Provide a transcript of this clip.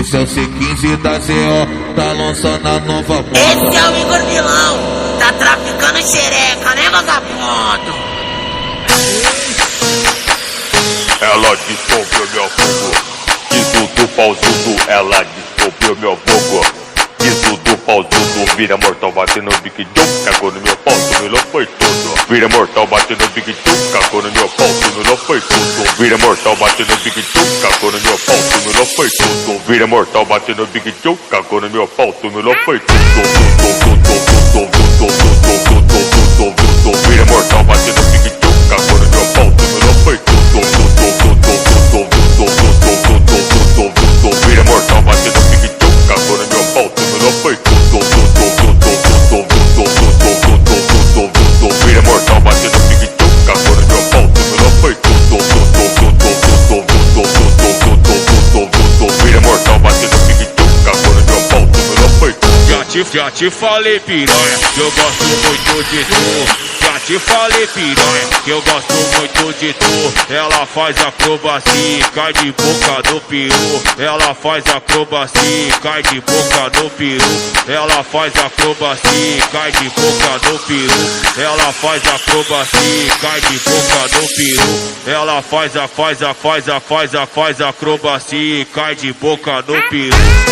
Esse é o C15 da CO, tá lançando a nova moda. Esse é o Igor Vilão, tá traficando xereca, né, vagabundo? Ela descobriu meu fogo, isso do pausudo. Ela descobriu meu fogo, isso do pausudo. Vira mortal, bate no Big Joe, cagou no meu pau, tudo foi tudo. Vira mortal, bate no Big Joe, cagou no meu pau, tudo foi tudo. Vira mortal, bate no Big Joe, cagou no meu pau, tudo foi tudo. Vira mortal, bate no Big Joe, cagou no meu pau, tudo foi tudo. Vira mortal, bate no Big Joe, cagou no meu pau, tudo foi tudo. Vira mortal, bate no Big Joe, cagou no meu pau, tudo foi tudo. Vira mortal, bate no Big Joe, cagou no meu pau, tudo foi tudo. Vira mortal, bate no Big Joe, cagou no meu pau, tudo foi tudo. Já te falei, piranha, que eu gosto muito de tu. Já te falei, piranha, que eu gosto muito de tu. Ela faz acrobacia, cai de boca no peru. Ela faz acrobacia, cai de boca no peru. Ela faz acrobacia, cai de boca no peru. Ela faz acrobacia, cai de boca no peru. Ela faz acrobacia, cai de boca no peru.